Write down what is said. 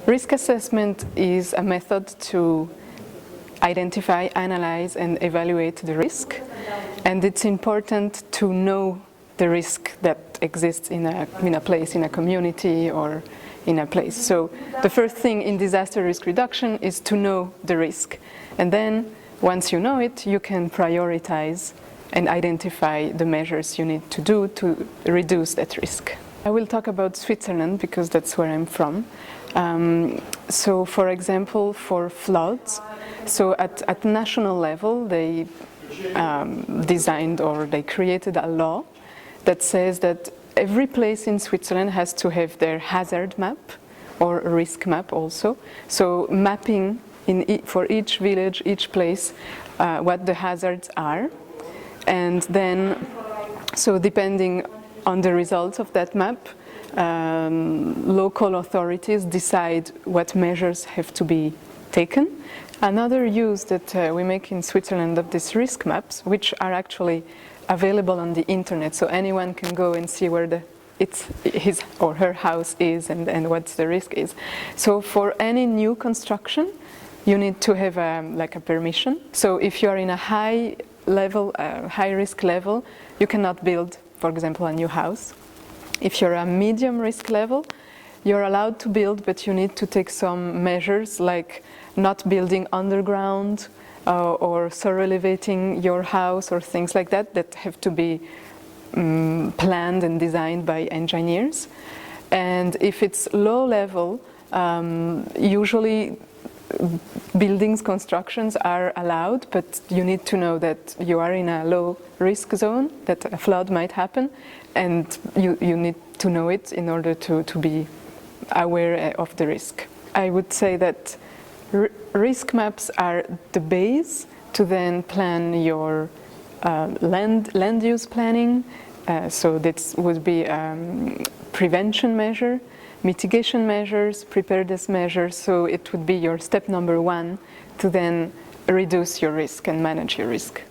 Risk assessment is a method to identify, analyze, and evaluate the risk. And it's important to know the risk that exists in a place, in a community, or in a place. So the first thing in disaster risk reduction is to know the risk. And then once you know it, you can prioritize and identify the measures you need to do to reduce that risk. I will talk about Switzerland because that's where I'm from. So for example, for floods, so at national level they designed or they created a law that says that every place in Switzerland has to have their hazard map or risk map also. So mapping for each village, each place, what the hazards are. And then, so depending on the results of that map, local authorities decide what measures have to be taken. Another use that we make in Switzerland of these risk maps, which are actually available on the internet, so anyone can go and see where his or her house is and what the risk is. So for any new construction, you need to have like a permission. So if you are in a high risk level, you cannot build, for example, a new house. If you're a medium risk level, you're allowed to build, but you need to take some measures like not building underground or soil elevating your house or things like that have to be planned and designed by engineers. And if it's low level, usually buildings, constructions are allowed, but you need to know that you are in a low risk zone, that a flood might happen, and you need to know it in order to be aware of the risk. I would say that risk maps are the base to then plan your land use planning. So that would be prevention measure, mitigation measures, preparedness measures. So it would be your step number one to then reduce your risk and manage your risk.